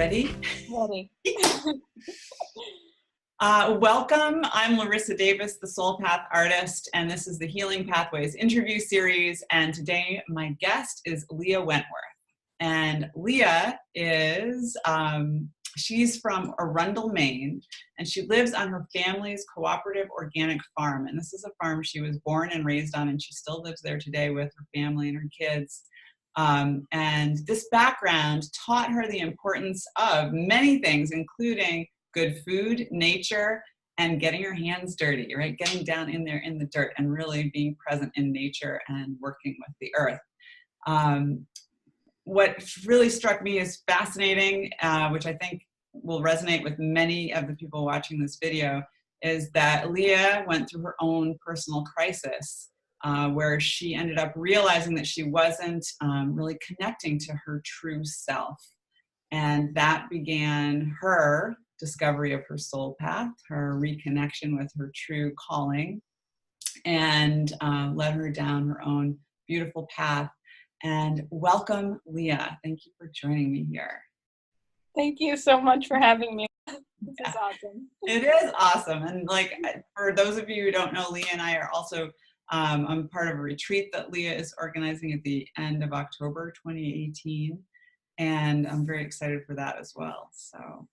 Ready? Ready. Welcome. I'm Larissa Davis, the Soul Path artist, and this is the Healing Pathways interview series. And today my guest is Leah Wentworth. And Leah is, she's from Arundel, Maine, and she lives on her family's cooperative organic farm. And this is a farm she was born and raised on, and she still lives there today with her family and her kids. And this background taught her the importance of many things, including good food, nature, and getting your hands dirty, right? Getting down in there in the dirt and really being present in nature and working with the earth. What really struck me as fascinating, which I think will resonate with many of the people watching this video, is that Leah went through her own personal crisis, where she ended up realizing that she wasn't really connecting to her true self. And that began her discovery of her soul path, her reconnection with her true calling, and led her down her own beautiful path. And welcome, Leah. Thank you for joining me here. Thank you so much for having me. This is awesome. It is awesome. And like, for those of you who don't know, Leah and I are also, I'm part of a retreat that Leah is organizing at the end of October 2018. And I'm very excited for that as well. So,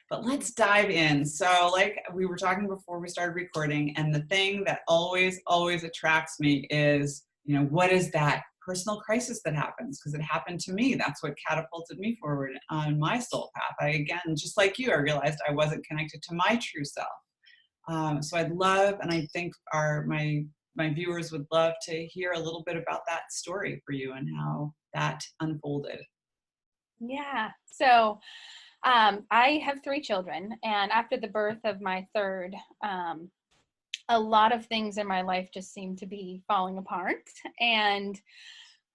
but let's dive in. So like we were talking before we started recording, and the thing that always attracts me is, you know, what is that personal crisis that happens? Because it happened to me. That's what catapulted me forward on my soul path. Again, just like you, I realized I wasn't connected to my true self. So I'd love, and I think my viewers would love to hear a little bit about that story for you and how that unfolded. Yeah. So I have 3 children, and after the birth of my third, a lot of things in my life just seemed to be falling apart, and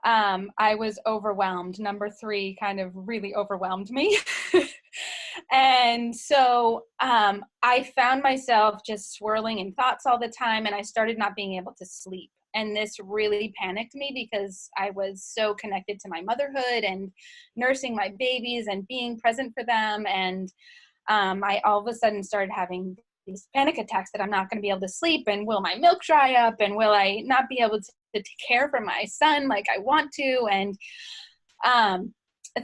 I was overwhelmed. Number 3 kind of really overwhelmed me. And so I found myself just swirling in thoughts all the time, and I started not being able to sleep. And this really panicked me because I was so connected to my motherhood and nursing my babies and being present for them. And I all of a sudden started having these panic attacks that I'm not going to be able to sleep, and will my milk dry up, and will I not be able to take care for my son like I want to. And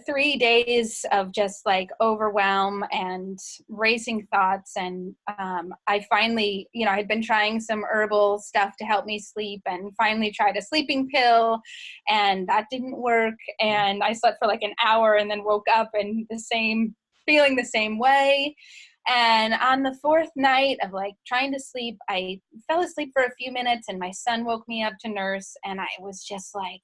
3 days of just like overwhelm and racing thoughts. And I finally, I'd been trying some herbal stuff to help me sleep, and finally tried a sleeping pill, and that didn't work. And I slept for like an hour and then woke up and feeling the same way. And on the 4th night of like trying to sleep, I fell asleep for a few minutes, and my son woke me up to nurse, and I was just like,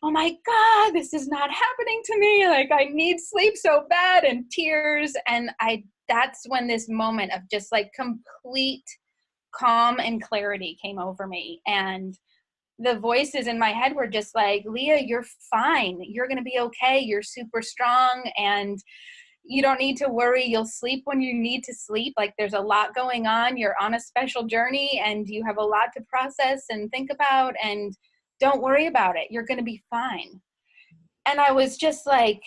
oh my God, this is not happening to me. Like, I need sleep so bad, and tears. And that's when this moment of just like complete calm and clarity came over me. And the voices in my head were just like, Leah, you're fine. You're going to be okay. You're super strong, and you don't need to worry. You'll sleep when you need to sleep. Like, there's a lot going on. You're on a special journey, and you have a lot to process and think about, and don't worry about it. You're going to be fine. And I was just like,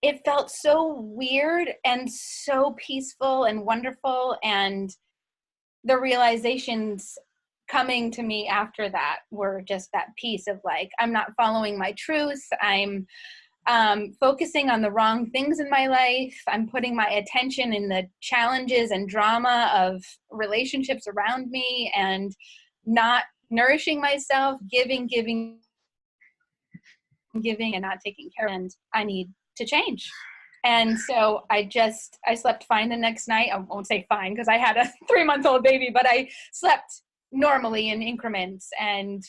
it felt so weird and so peaceful and wonderful. And the realizations coming to me after that were just that piece of like, I'm not following my truth. I'm focusing on the wrong things in my life. I'm putting my attention in the challenges and drama of relationships around me, and not nourishing myself, giving, and not taking care. And I need to change. And so I slept fine the next night. I won't say fine because I had a 3-month-old baby, but I slept normally in increments and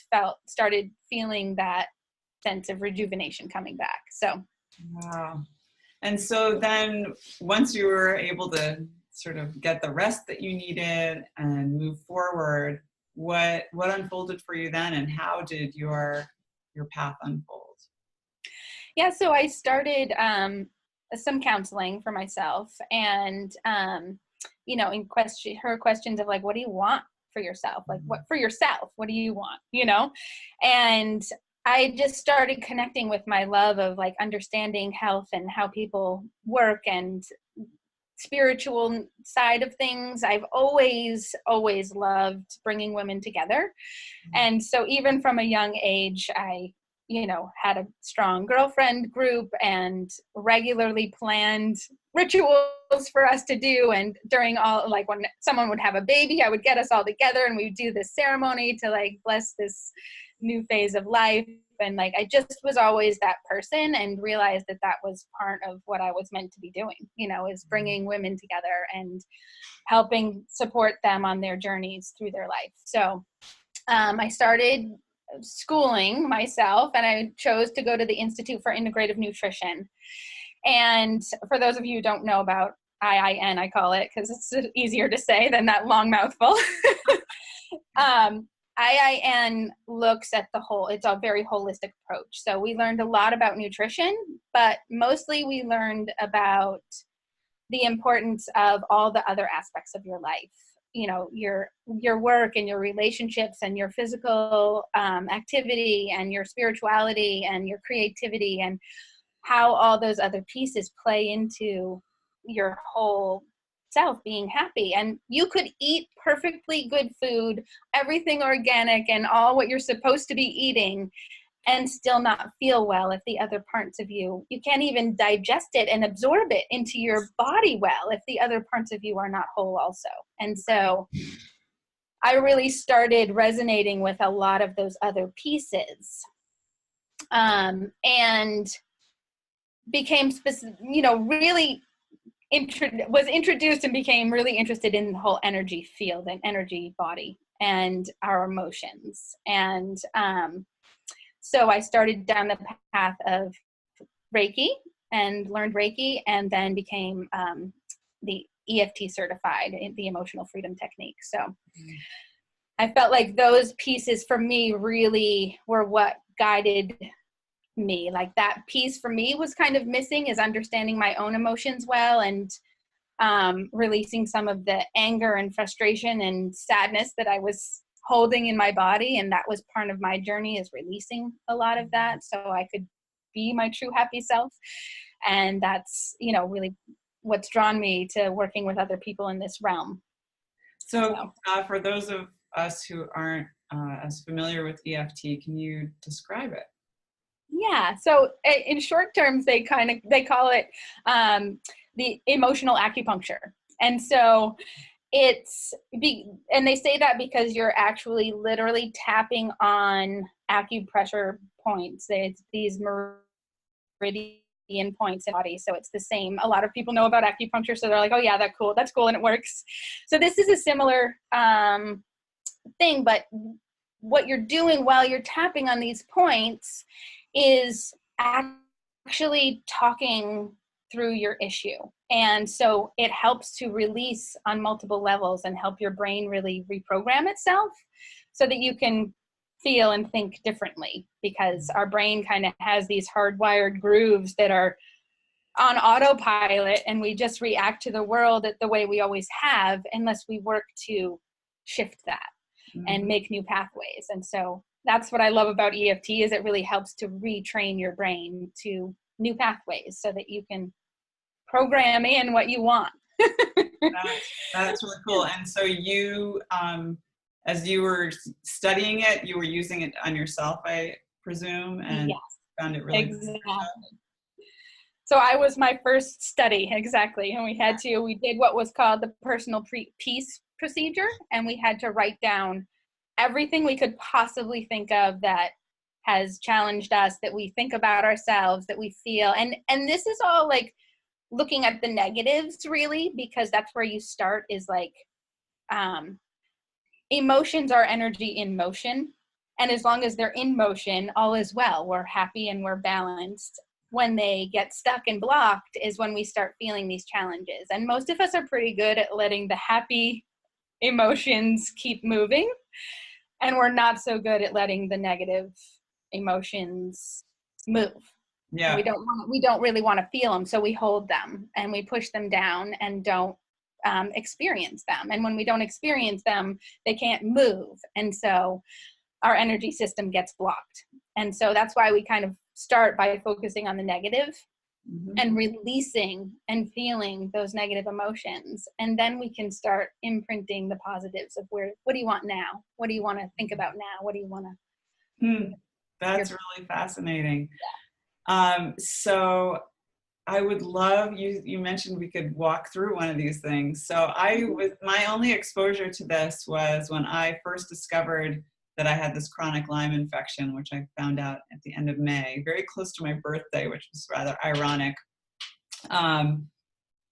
started feeling that sense of rejuvenation coming back. So. Wow. And so then once you were able to sort of get the rest that you needed and move forward, what unfolded for you then, and how did your path unfold? Yeah, so I started some counseling for myself, and in questions of like, what do you want for yourself? Like, what for yourself? What do you want? And I just started connecting with my love of like understanding health and how people work and spiritual side of things. I've always loved bringing women together. And so even from a young age, I, had a strong girlfriend group and regularly planned rituals for us to do. And during all, like when someone would have a baby, I would get us all together and we'd do this ceremony to like bless this new phase of life. And like, I just was always that person and realized that that was part of what I was meant to be doing, is bringing women together and helping support them on their journeys through their life. So I started schooling myself and I chose to go to the Institute for Integrative Nutrition. And for those of you who don't know about IIN, I call it because it's easier to say than that long mouthful. IIN looks at the whole, it's a very holistic approach. So we learned a lot about nutrition, but mostly we learned about the importance of all the other aspects of your life. Your work and your relationships and your physical activity and your spirituality and your creativity and how all those other pieces play into your whole self being happy. And you could eat perfectly good food, everything organic and all what you're supposed to be eating, and still not feel well if the other parts of you can't even digest it and absorb it into your body well if the other parts of you are not whole also. And so I really started resonating with a lot of those other pieces, and became really was introduced and became really interested in the whole energy field and energy body and our emotions. And so I started down the path of Reiki and learned Reiki, and then became the EFT certified in the emotional freedom technique. So I felt like those pieces for me really were what guided me. Like that piece for me was kind of missing, is understanding my own emotions well and releasing some of the anger and frustration and sadness that I was holding in my body. And that was part of my journey, is releasing a lot of that so I could be my true happy self. And that's, really what's drawn me to working with other people in this realm. So for those of us who aren't as familiar with EFT, can you describe it? Yeah. So in short terms, they call it the emotional acupuncture. And so and they say that because you're actually literally tapping on acupressure points. It's these meridian points in the body. So it's the same. A lot of people know about acupuncture. So they're like, oh yeah, that's cool. And it works. So this is a similar thing, but what you're doing while you're tapping on these points is actually talking through your issue. And so it helps to release on multiple levels and help your brain really reprogram itself so that you can feel and think differently, because our brain kind of has these hardwired grooves that are on autopilot, and we just react to the world the way we always have unless we work to shift that and make new pathways. And so that's what I love about EFT, is it really helps to retrain your brain to new pathways so that you can program in what you want. That's really cool. And so you, as you were studying it, you were using it on yourself, I presume, and yes, found it really exactly. So I was my first study, exactly. And we did what was called the personal peace procedure. And we had to write down everything we could possibly think of that has challenged us, that we think about ourselves, that we feel. And this is all like looking at the negatives, really, because that's where you start, is like emotions are energy in motion. And as long as they're in motion, all is well. We're happy and we're balanced. When they get stuck and blocked is when we start feeling these challenges. And most of us are pretty good at letting the happy emotions keep moving. And we're not so good at letting the negative emotions move. Yeah. We don't really want to feel them. So we hold them and we push them down and don't experience them. And when we don't experience them, they can't move. And so our energy system gets blocked. And so that's why we kind of start by focusing on the negative Mhm. and releasing and feeling those negative emotions. And then we can start imprinting the positives of what do you want now? What do you want to think about now? What do you want to, That's really fascinating. So I would love, you mentioned we could walk through one of these things. So my only exposure to this was when I first discovered that I had this chronic Lyme infection, which I found out at the end of May, very close to my birthday, which was rather ironic. And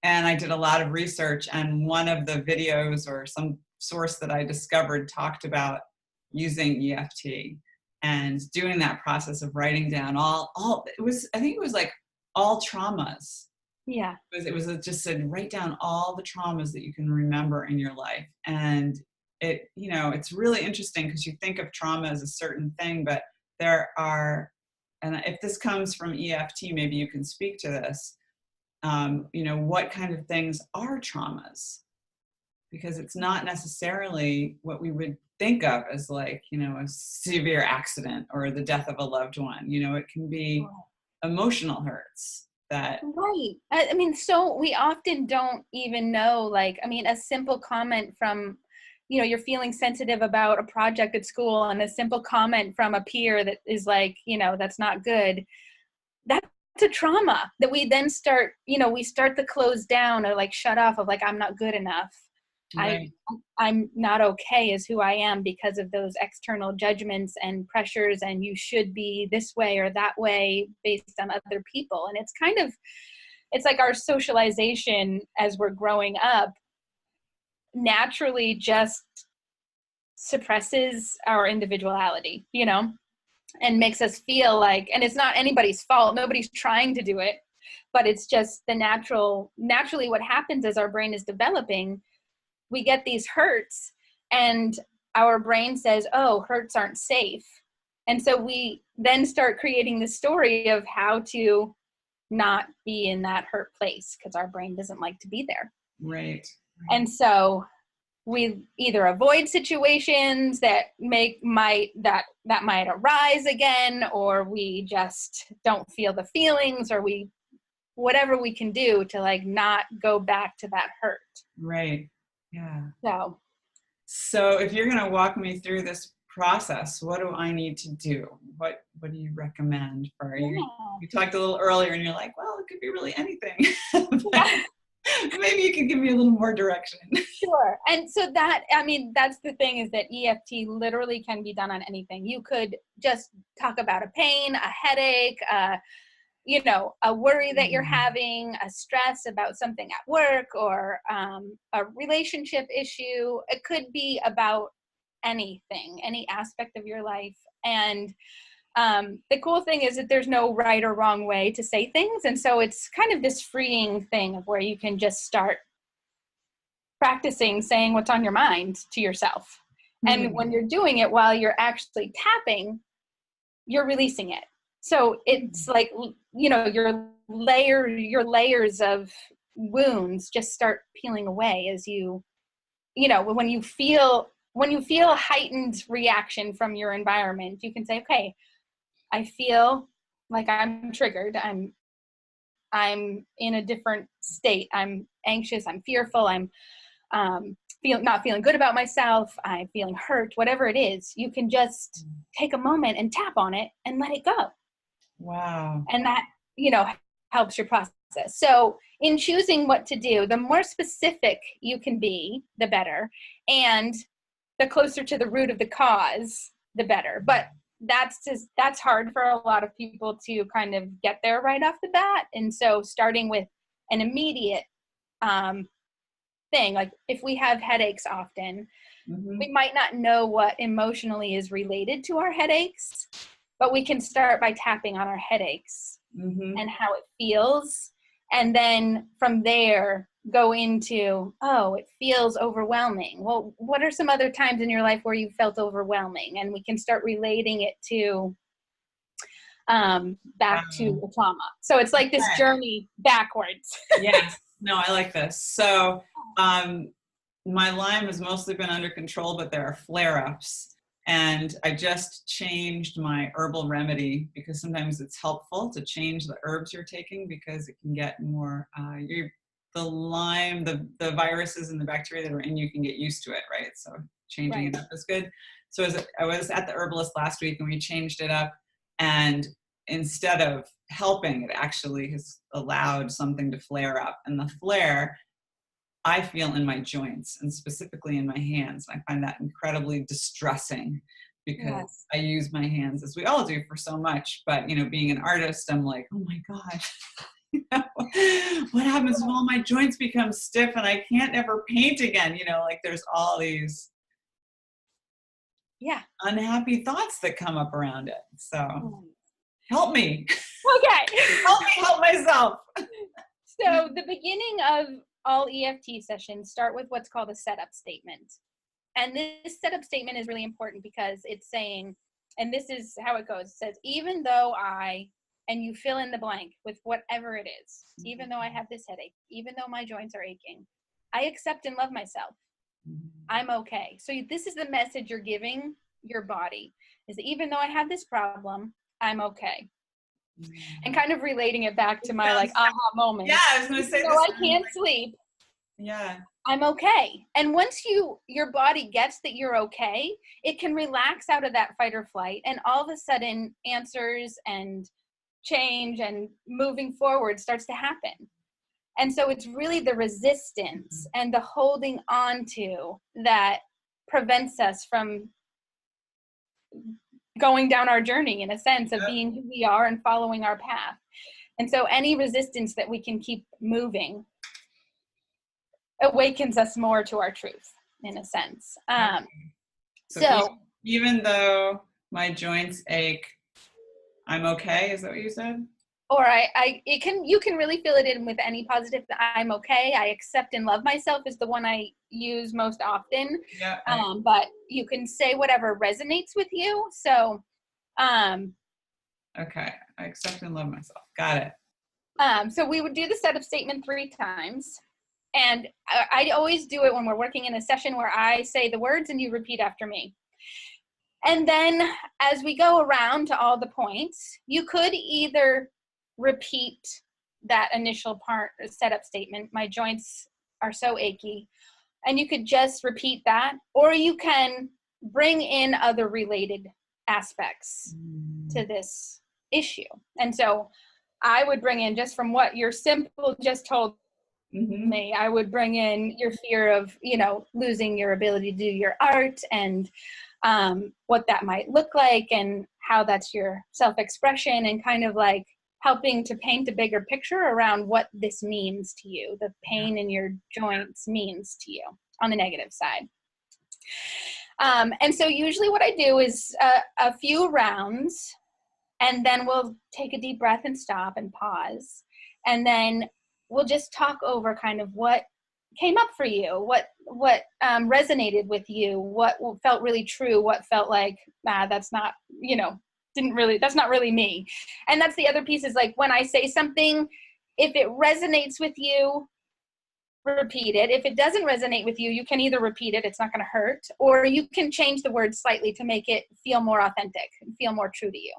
I did a lot of research, and one of the videos or some source that I discovered talked about using EFT and doing that process of writing down it was, I think it was like all traumas. yeah. It just said, write down all the traumas that you can remember in your life. And it's really interesting because you think of trauma as a certain thing, but there are, and if this comes from EFT, maybe you can speak to this, what kind of things are traumas? Because it's not necessarily what we would think of as like, a severe accident or the death of a loved one. It can be emotional hurts that. Right. I mean, so we often don't even know, like, I mean, a simple comment from, you're feeling sensitive about a project at school, and a simple comment from a peer that is like, that's not good. That's a trauma that we then start, we start to close down or like shut off of like, I'm not good enough. Right. I'm not okay as who I am because of those external judgments and pressures, and you should be this way or that way based on other people. And it's like our socialization as we're growing up naturally just suppresses our individuality, and makes us feel like, and it's not anybody's fault, nobody's trying to do it, but it's just naturally what happens as our brain is developing. We get these hurts, and our brain says, oh, hurts aren't safe. And so we then start creating the story of how to not be in that hurt place because our brain doesn't like to be there. Right. And so we either avoid situations that might arise again, or we just don't feel the feelings, or whatever we can do to like not go back to that hurt. Right. Yeah. So if you're going to walk me through this process, what do I need to do? What do you recommend for you? You talked a little earlier and you're like, well, it could be really anything. Maybe you can give me a little more direction. Sure. And so that's the thing, is that EFT literally can be done on anything. You could just talk about a pain, a headache, a worry that you're having, a stress about something at work, or a relationship issue. It could be about anything, any aspect of your life. And the cool thing is that there's no right or wrong way to say things. And so it's kind of this freeing thing of where you can just start practicing saying what's on your mind to yourself. Mm-hmm. And when you're doing it while you're actually tapping, you're releasing it. So it's like, your layers of wounds just start peeling away as when you feel a heightened reaction from your environment, you can say, okay, I feel like I'm triggered. I'm in a different state. I'm anxious. I'm fearful. I'm not feeling good about myself. I'm feeling hurt, whatever it is. You can just take a moment and tap on it and let it go. Wow. And that, helps your process. So in choosing what to do, the more specific you can be, the better. And the closer to the root of the cause, the better. But that's hard for a lot of people to kind of get there right off the bat. And so starting with an immediate thing, like if we have headaches often, mm-hmm. we might not know what emotionally is related to our headaches, but we can start by tapping on our headaches, mm-hmm. and how it feels. And then from there, go into, oh, it feels overwhelming. Well, what are some other times in your life where you felt overwhelming? And we can start relating it to back to the trauma. So it's like this journey backwards. Yes. No, I like this. So my Lyme has mostly been under control, but there are flare-ups. And I just changed my herbal remedy because sometimes it's helpful to change the herbs you're taking because it can get more, the Lyme, the viruses and the bacteria that are in you can get used to it, right? So changing it up is good. So I was at the herbalist last week and we changed it up, and instead of helping, it actually has allowed something to flare up. And the flare I feel in my joints and specifically in my hands. I find that incredibly distressing because I use my hands, as we all do, for so much. But, you know, being an artist, I'm like, oh my God, you know, what happens when all my joints become stiff and I can't ever paint again? You know, like there's all these unhappy thoughts that come up around it. So help me. Okay. Help me help myself. So the beginning of all EFT sessions start with what's called a setup statement. And this setup statement is really important because it's saying, and this is how it goes, it says, even though and you fill in the blank with whatever it is, even though I have this headache, even though my joints are aching, I accept and love myself. I'm okay. So this is the message you're giving your body, is that even though I have this problem, I'm okay. And kind of relating it back to my aha moment. Yeah, I was going to say this. So I can't sleep. Yeah. I'm okay. And once your body gets that you're okay, it can relax out of that fight or flight, and all of a sudden answers and change and moving forward starts to happen. And so it's really the resistance and the holding on to that prevents us from going down our journey, in a sense of being who we are and following our path. And so any resistance that we can keep moving awakens us more to our truth, in a sense. So even though my joints ache, I'm okay. Is that what you said? Or you can really fill it in with any positive. I'm okay. I accept and love myself is the one I use most often. Yeah. But you can say whatever resonates with you. So, okay. I accept and love myself. Got it. So we would do the setup statement 3 times. And I always do it when we're working in a session where I say the words and you repeat after me. And then as we go around to all the points, you could either repeat that initial part, setup statement, my joints are so achy, and you could just repeat that, or you can bring in other related aspects to this issue. And so I would bring in, just from what your simple just told me, I would bring in your fear of, losing your ability to do your art, and what that might look like, and how that's your self-expression, and kind of like helping to paint a bigger picture around what this means to you, the pain in your joints means to you on the negative side. And so usually what I do is a few rounds, and then we'll take a deep breath and stop and pause. And then we'll just talk over kind of what came up for you, what resonated with you, what felt really true, what felt like, that's not, that's not really me. And that's the other piece, is like, when I say something, if it resonates with you, repeat it. If it doesn't resonate with you, you can either repeat it, it's not going to hurt, or you can change the words slightly to make it feel more authentic and feel more true to you.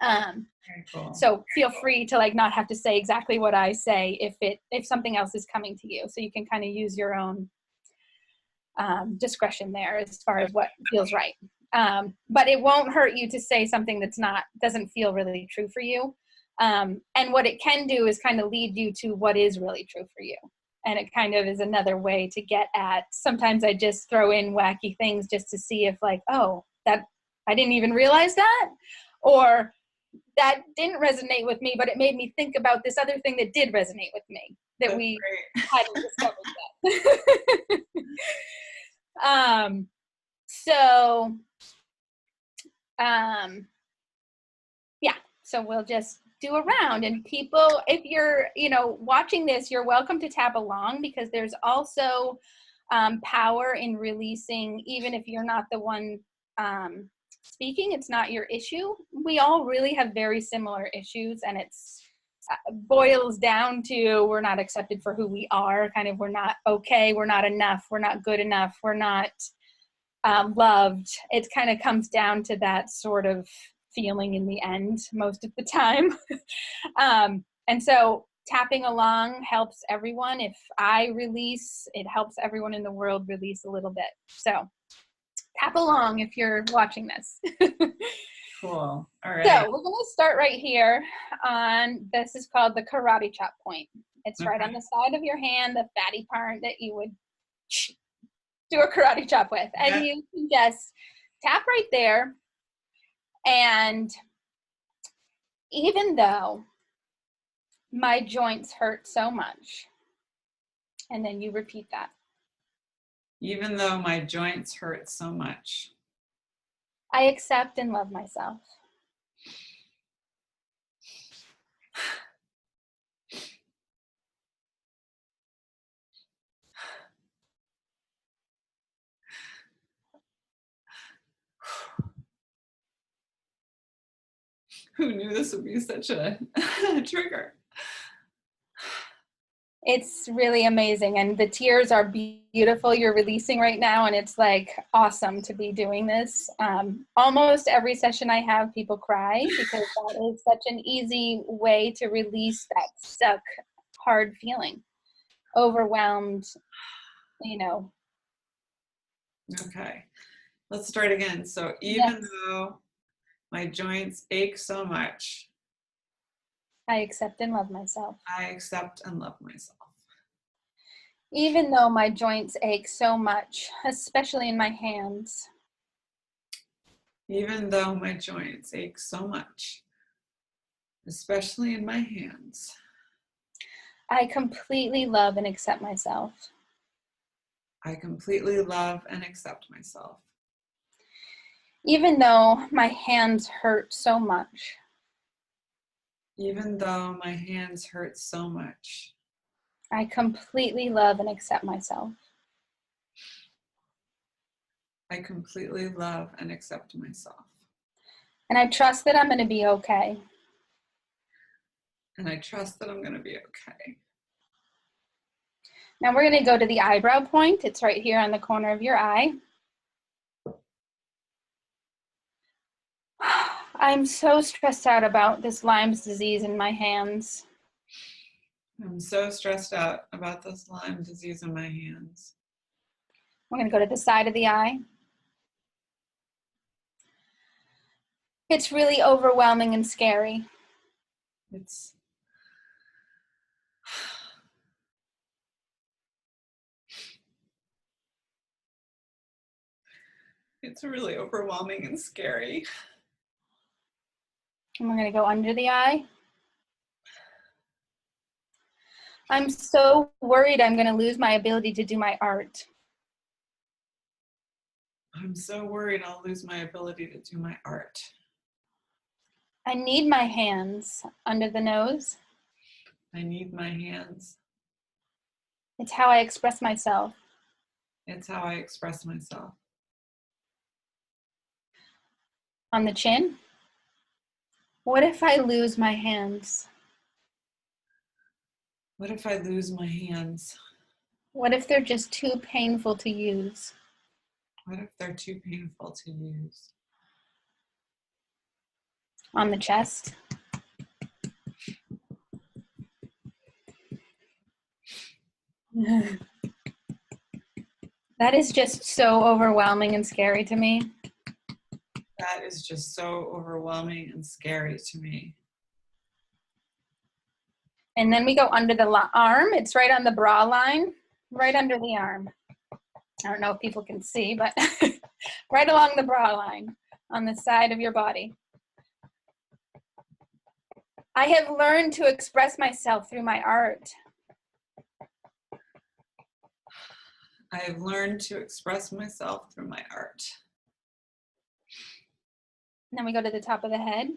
Very cool. So feel free to not have to say exactly what I say if something else is coming to you. So you can kind of use your own discretion there as far as what feels right. But it won't hurt you to say something doesn't feel really true for you. And what it can do is kind of lead you to what is really true for you. And it kind of is another way to get at, sometimes I just throw in wacky things just to see if that I didn't even realize that, or that didn't resonate with me, but it made me think about this other thing that did resonate with me that That's we great. hadn't discovered yet. So we'll just do a round, and people, if you're, watching this, you're welcome to tap along, because there's also power in releasing, even if you're not the one speaking, it's not your issue. We all really have very similar issues, and it's boils down to, we're not accepted for who we are, kind of, we're not okay, we're not enough, we're not good enough, we're not loved. It kind of comes down to that sort of feeling in the end most of the time. And so tapping along helps everyone. If I release, it helps everyone in the world release a little bit. So tap along if you're watching this. Cool. All So right. we're going to start right here on, this is called the karate chop point. It's right on the side of your hand, the fatty part that you would do a karate chop with. And Yeah. you can just tap right there. And even though my joints hurt so much, and then you repeat that. Even though my joints hurt so much, I accept and love myself. who knew this would be such a trigger? It's really amazing. And the tears are beautiful. You're releasing right now. And it's like awesome to be doing this. Almost every session I have, people cry because that is such an easy way to release that stuck, hard feeling. Overwhelmed, you know. Okay, let's start again. So even though my joints ache so much, I accept and love myself. I accept and love myself. Even though my joints ache so much, especially in my hands, Even though my joints ache so much, especially in my hands, I completely love and accept myself. I completely love and accept myself. Even though my hands hurt so much, Even though my hands hurt so much, I completely love and accept myself. I completely love and accept myself. And I trust that I'm going to be okay. And I trust that I'm going to be okay. Now we're going to go to the eyebrow point. It's right here on the corner of your eye. I'm so stressed out about this Lyme's disease in my hands. I'm so stressed out about this Lyme disease in my hands. We're going to go to the side of the eye. It's really overwhelming and scary. It's really overwhelming and scary. And we're going to go under the eye. I'm so worried I'm going to lose my ability to do my art. I'm so worried I'll lose my ability to do my art. I need my hands under the nose. I need my hands. It's how I express myself. It's how I express myself. On the chin. What if I lose my hands? What if I lose my hands? What if they're just too painful to use? What if they're too painful to use? On the chest. That is just so overwhelming and scary to me. That is just so overwhelming and scary to me. And then we go under the arm. It's right on the bra line, right under the arm. I don't know if people can see, but right along the bra line on the side of your body. I have learned to express myself through my art. I have learned to express myself through my art. And then we go to the top of the head.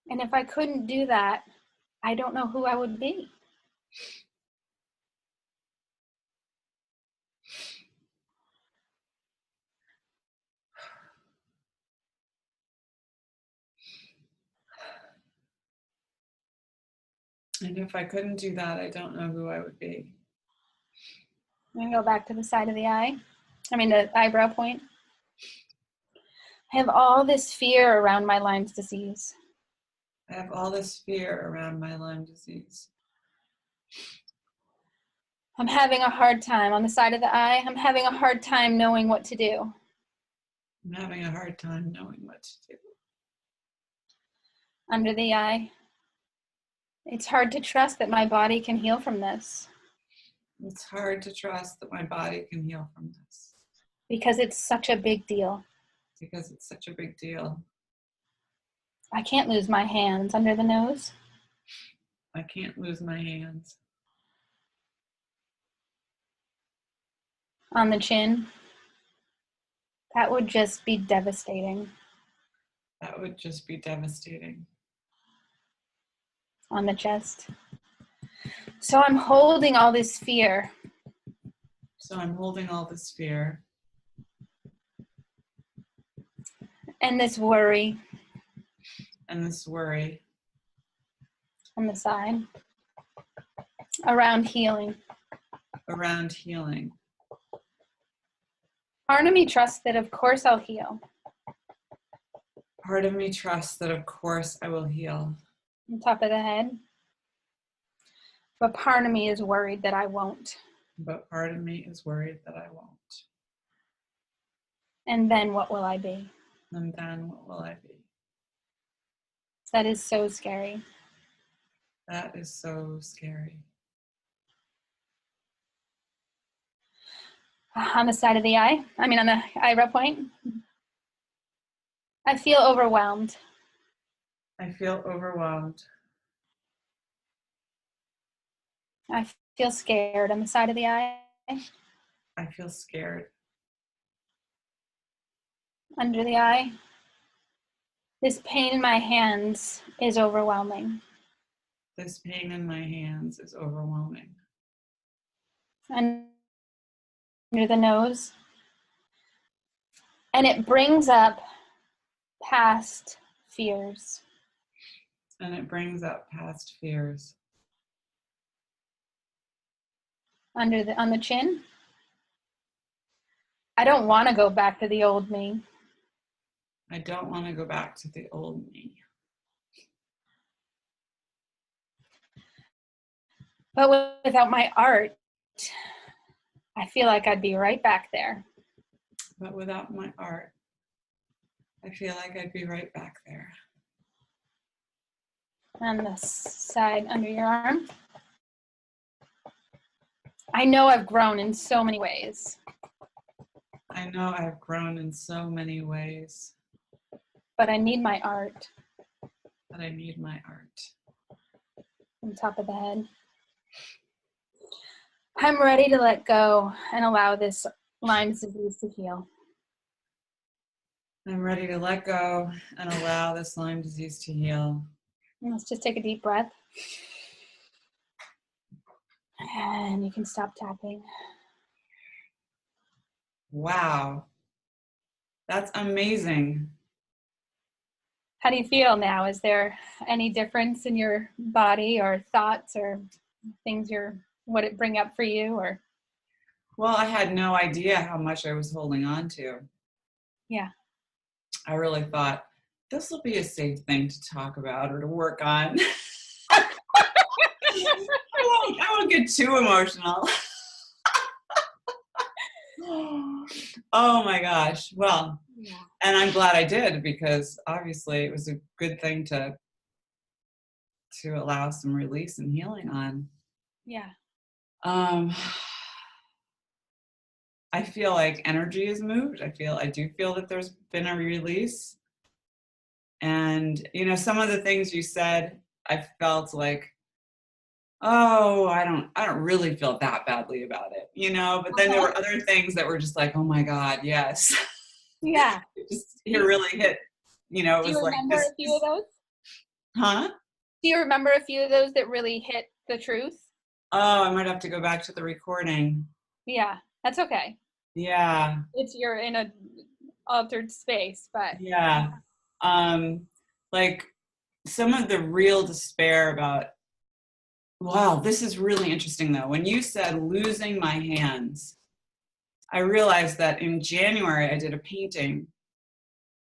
And if I couldn't do that, I don't know who I would be. And if I couldn't do that, I don't know who I would be. I'm going to go back to the side of the eye. I mean the eyebrow point. I have all this fear around my Lyme's disease. I have all this fear around my Lyme disease. I'm having a hard time on the side of the eye. I'm having a hard time knowing what to do. I'm having a hard time knowing what to do. Under the eye. It's hard to trust that my body can heal from this. It's hard to trust that my body can heal from this. Because it's such a big deal. Because it's such a big deal. I can't lose my hands under the nose. I can't lose my hands. On the chin. That would just be devastating. That would just be devastating. On the chest. So I'm holding all this fear. So I'm holding all this fear. And this worry. And this worry. On the side. Around healing. Around healing. Part of me trusts that of course I'll heal. Part of me trusts that of course I will heal. On top of the head. But part of me is worried that I won't. But part of me is worried that I won't. And then what will I be? And then what will I be? That is so scary. That is so scary. On the side of the eye, on the eyebrow point, I feel overwhelmed. I feel overwhelmed. I feel scared on the side of the eye. I feel scared. Under the eye. This pain in my hands is overwhelming. This pain in my hands is overwhelming. Under the nose. And it brings up past fears. And it brings up past fears. On the chin. I don't want to go back to the old me. I don't want to go back to the old me. But without my art, I feel like I'd be right back there. But without my art, I feel like I'd be right back there. On the side under your arm. I know I've grown in so many ways. I know I've grown in so many ways. But I need my art. But I need my art. On top of the head. I'm ready to let go and allow this Lyme's disease to heal. I'm ready to let go and allow this Lyme disease to heal. Let's just take a deep breath. And you can stop tapping. Wow. That's amazing. How do you feel now? Is there any difference in your body or thoughts or things what it bring up for you? Or? Well, I had no idea how much I was holding on to. Yeah. I really thought this will be a safe thing to talk about or to work on. I won't get too emotional. Oh my gosh. Well, yeah. And I'm glad I did, because obviously it was a good thing to allow some release and healing on. Yeah. I feel like energy is moved. I do feel that there's been a release. And, some of the things you said, I felt like, oh, I don't really feel that badly about it, but then there were other things that were just like, oh my God, yes. Yeah. It really hit, it was like. Do you remember a few of those? Huh? Do you remember a few of those that really hit the truth? Oh, I might have to go back to the recording. Yeah, that's okay. Yeah. You're in a altered space, but. Yeah. Like some of the real despair about, wow, this is really interesting though. When you said losing my hands, I realized that in January I did a painting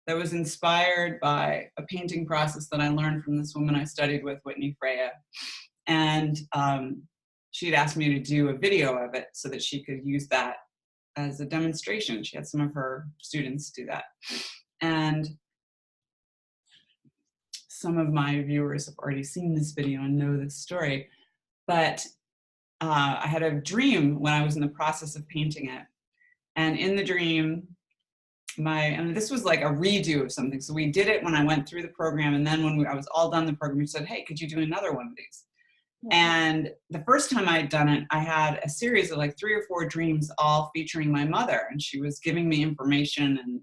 that was inspired by a painting process that I learned from this woman I studied with, Whitney Freya. And she'd asked me to do a video of it so that she could use that as a demonstration. She had some of her students do that. And some of my viewers have already seen this video and know this story, but I had a dream when I was in the process of painting it. And in the dream, and this was like a redo of something. So we did it when I went through the program. And then when I was all done the program, we said, hey, could you do another one of these? And the first time I'd done it, I had a series of like 3 or 4 dreams, all featuring my mother. And she was giving me information, and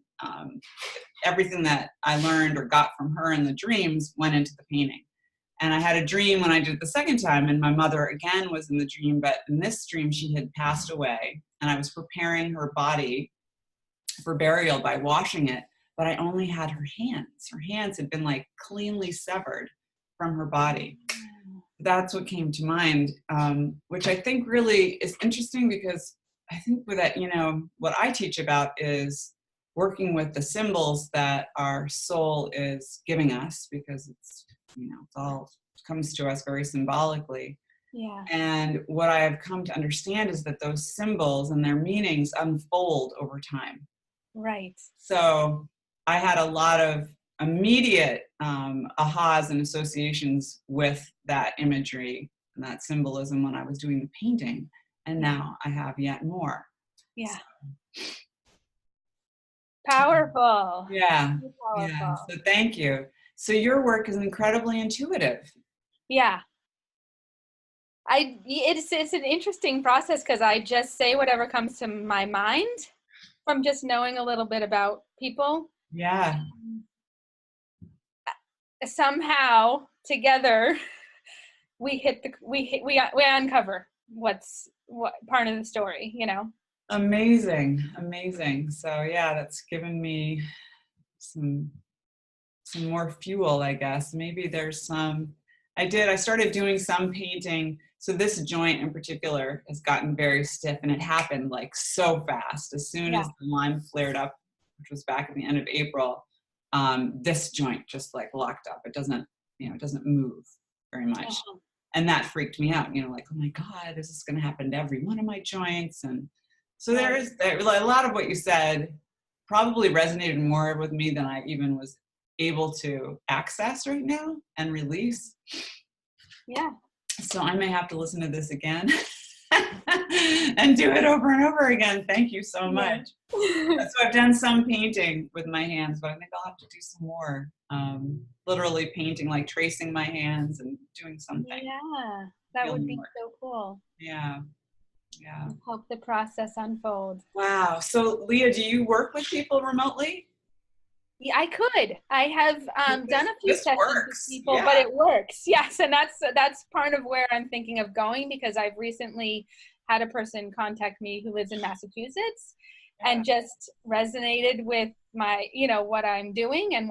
everything that I learned or got from her in the dreams went into the painting. And I had a dream when I did it the second time, and my mother again was in the dream, but in this dream she had passed away, and I was preparing her body for burial by washing it, but I only had her hands. Her hands had been like cleanly severed from her body. That's what came to mind, which I think really is interesting, because I think with that, what I teach about is working with the symbols that our soul is giving us, because it's, it's all comes to us very symbolically. Yeah. And what I have come to understand is that those symbols and their meanings unfold over time. Right. So I had a lot of immediate ahas and associations with that imagery and that symbolism when I was doing the painting. And now I have yet more. Yeah. Powerful. Yeah. Powerful. Yeah. So thank you. So your work is incredibly intuitive. Yeah. It's an interesting process, because I just say whatever comes to my mind from just knowing a little bit about people. Yeah. Somehow together we uncover what part of the story, Amazing. So yeah, that's given me some more fuel, I guess. Maybe there's I started doing some painting. So this joint in particular has gotten very stiff, and it happened like so fast. As soon as the Lyme flared up, which was back at the end of April, this joint just like locked up. It doesn't move very much. And that freaked me out, like, oh my God, is this going to happen to every one of my joints? And so there a lot of what you said probably resonated more with me than I even was able to access right now and release. Yeah. So I may have to listen to this again and do it over and over again. Thank you so much. So I've done some painting with my hands, but I think I'll have to do some more. Literally painting, like tracing my hands and doing something. Yeah, that would be so cool. Yeah. Help the process unfold. Wow. So Leah, do you work with people remotely? Yeah, I could. I have done a few sessions with people, yeah. But it works. Yes, and that's part of where I'm thinking of going, because I've recently had a person contact me who lives in Massachusetts and just resonated with my, what I'm doing and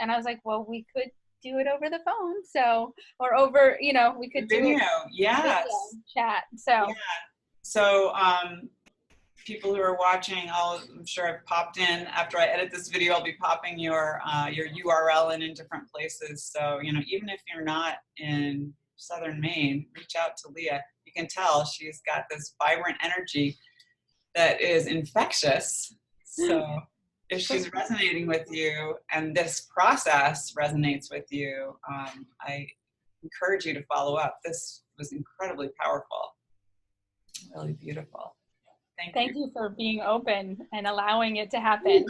I was like, well, we could do it over the phone. So, or over, we could do it. Yes. Chat. So. Yeah. So, people who are watching, I'm sure I've popped in after I edit this video. I'll be popping your URL in different places. So even if you're not in Southern Maine, reach out to Leah. You can tell she's got this vibrant energy that is infectious. So if she's resonating with you and this process resonates with you, I encourage you to follow up. This was incredibly powerful, really beautiful. Thank you for being open and allowing it to happen.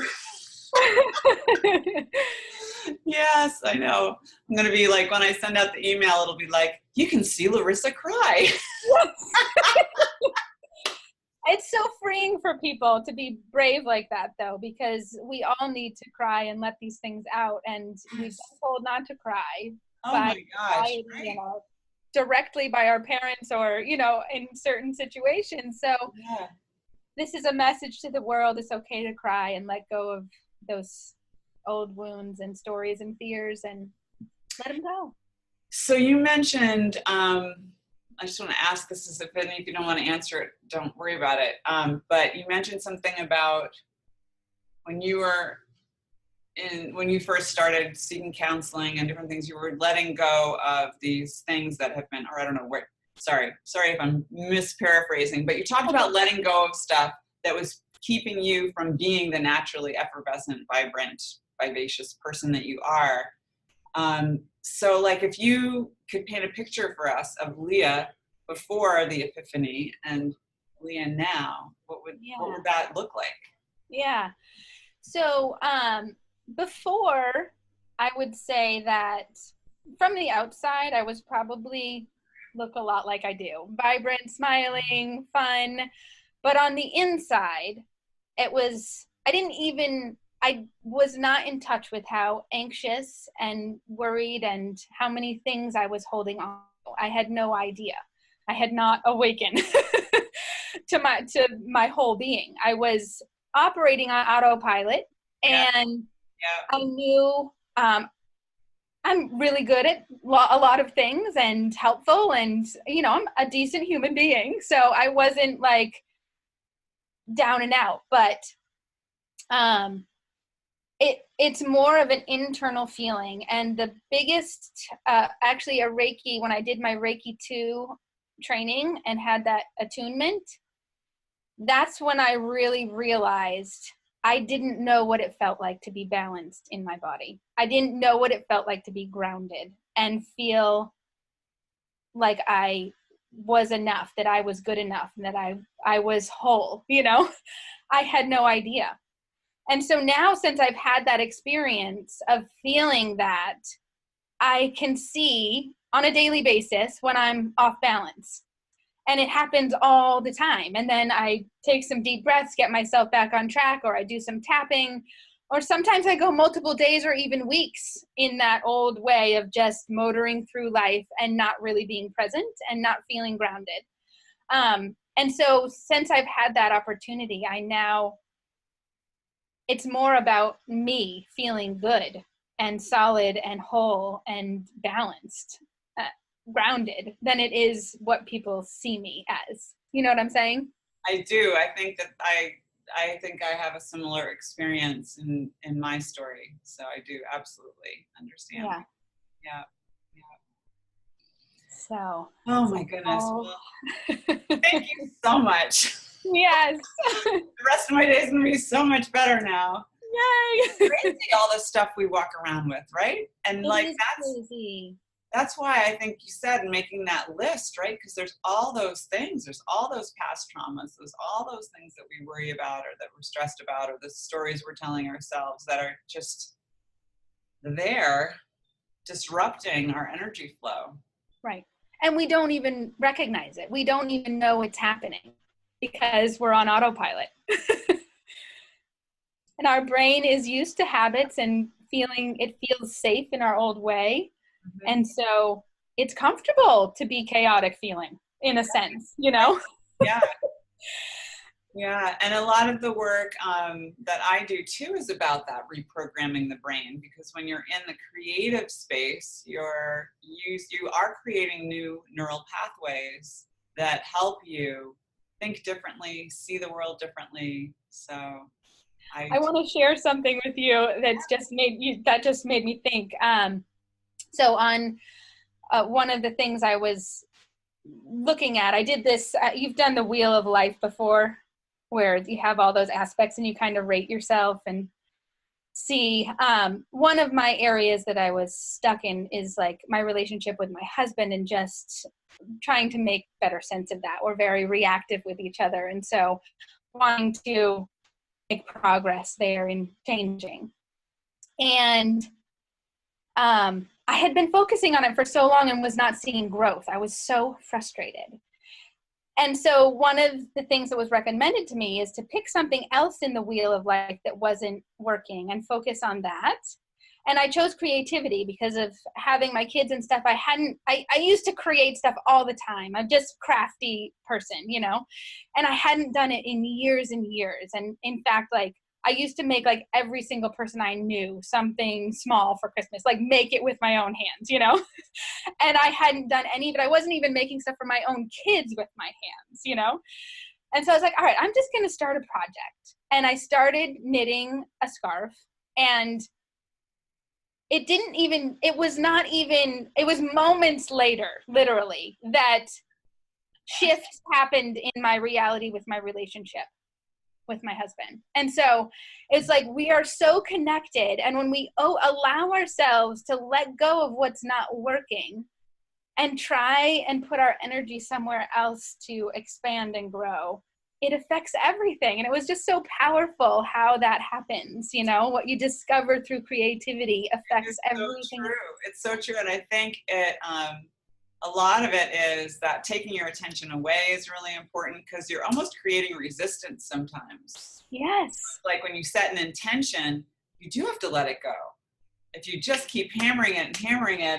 Yes, I know. I'm going to be like, when I send out the email, it'll be like, you can see Larissa cry. It's so freeing for people to be brave like that, though, because we all need to cry and let these things out. And we've been told not to cry. Oh my gosh. Right. Directly by our parents or, in certain situations. So this is a message to the world. It's okay to cry and let go of those old wounds and stories and fears and let them go. So you mentioned I just want to ask this, is if any, if you don't want to answer it, don't worry about it. But you mentioned something about when you were when you first started seeking counseling and different things, you were letting go of these things that have been, or I don't know where, sorry if I'm misparaphrasing, but you talked about letting go of stuff that was keeping you from being the naturally effervescent, vibrant, vivacious person that you are. So like if you could paint a picture for us of Leah before the epiphany and Leah now, what would that look like? Yeah. So before, I would say that from the outside, I was probably look a lot like I do. Vibrant, smiling, fun. But on the inside, I was not in touch with how anxious and worried and how many things I was holding on. I had no idea. I had not awakened to my whole being. I was operating on autopilot, and I knew I'm really good at a lot of things and helpful, and I'm a decent human being, so I wasn't like down and out, but it's more of an internal feeling. And the biggest, actually a Reiki, when I did my Reiki 2 training and had that attunement, that's when I really realized I didn't know what it felt like to be balanced in my body. I didn't know what it felt like to be grounded and feel like I was enough, that I was good enough, and that I was whole, I had no idea. And so now, since I've had that experience of feeling that, I can see on a daily basis when I'm off balance. And it happens all the time. And then I take some deep breaths, get myself back on track, or I do some tapping, or sometimes I go multiple days or even weeks in that old way of just motoring through life and not really being present and not feeling grounded. And so since I've had that opportunity, it's more about me feeling good and solid and whole and balanced, grounded, than it is what people see me as. You know what I'm saying? I do. I think that I think I have a similar experience in my story. So I do absolutely understand. Yeah. So. Oh my goodness. Well, thank you so much. Yes. The rest of my day is going to be so much better now. Yay. Crazy, all the stuff we walk around with, right? And crazy. That's why I think you said making that list, right? Because there's all those things. There's all those past traumas. There's all those things that we worry about or that we're stressed about, or the stories we're telling ourselves that are just there disrupting our energy flow. Right. And we don't even recognize it. We don't even know it's happening because we're on autopilot. And our brain is used to habits and it feels safe in our old way. Mm-hmm. And so it's comfortable to be chaotic feeling, in a sense, Yeah. Yeah. And a lot of the work that I do too is about that reprogramming the brain, because when you're in the creative space, you are creating new neural pathways that help you think differently, see the world differently. So I want to share something with you that just made me think. So on one of the things I was looking at, I did this, you've done the Wheel of Life before, where you have all those aspects and you kind of rate yourself and see. One of my areas that I was stuck in is like my relationship with my husband, and just trying to make better sense of that. We're very reactive with each other. And so wanting to make progress there in changing. And I had been focusing on it for so long and was not seeing growth. I was so frustrated. And so one of the things that was recommended to me is to pick something else in the Wheel of Life that wasn't working and focus on that. And I chose creativity because of having my kids and stuff. I used to create stuff all the time. I'm just a crafty person, and I hadn't done it in years and years. And in fact, like, I used to make like every single person I knew something small for Christmas, like make it with my own hands, you know? And I hadn't done any, but I wasn't even making stuff for my own kids with my hands, you know? And so I was like, all right, I'm just going to start a project. And I started knitting a scarf, and it was moments later, literally, that shifts happened in my reality with my relationship with my husband. And so it's like, we are so connected. And when we allow ourselves to let go of what's not working and try and put our energy somewhere else to expand and grow, it affects everything. And it was just so powerful how that happens. You know, what you discover through creativity affects everything. It's so true. And I think a lot of it is that taking your attention away is really important, because you're almost creating resistance sometimes. Yes. Like when you set an intention, you do have to let it go. If you just keep hammering it,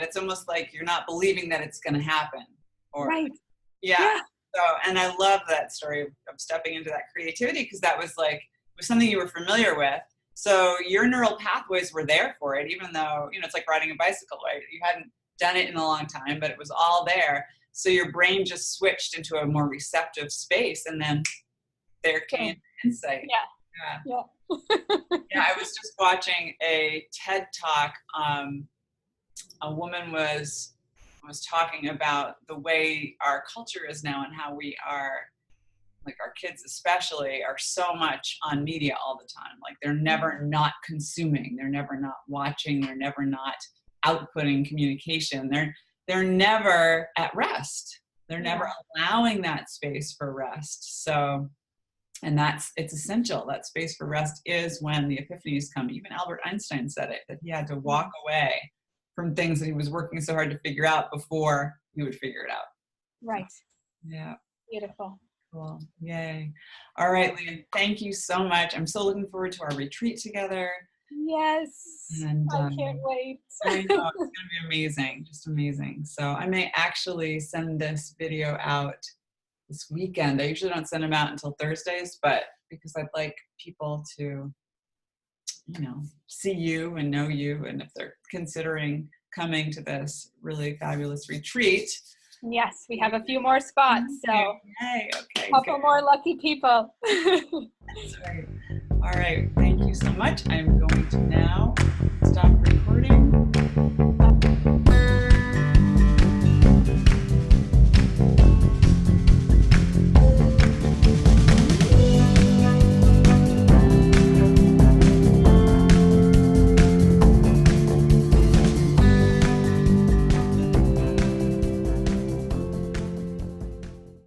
it's almost like you're not believing that it's going to happen. Right. Yeah. So, and I love that story of stepping into that creativity, because that was something you were familiar with. So your neural pathways were there for it, even though, it's like riding a bicycle, right? You hadn't done it in a long time, but it was all there. So your brain just switched into a more receptive space, and then there came insight. Yeah. Yeah, I was just watching a TED Talk. A woman was talking about the way our culture is now, and how we are, like our kids especially, are so much on media all the time. Like they're never not consuming, they're never not watching, they're never not outputting communication. They're never at rest. They're never allowing that space for rest. So, and it's essential. That space for rest is when the epiphanies come. Even Albert Einstein said it, that he had to walk away from things that he was working so hard to figure out before he would figure it out. Right. Yeah. Beautiful. Cool. Yay. All right, Leah, thank you so much. I'm so looking forward to our retreat together. Yes. And I can't wait. I know, it's going to be amazing. Just amazing. So I may actually send this video out this weekend. I usually don't send them out until Thursdays, but because I'd like people to, see you and know you, and if they're considering coming to this really fabulous retreat. Yes, we have a few more spots, so yay. Okay, a couple more lucky people. That's right. All right, thank you so much. I'm going to now stop recording.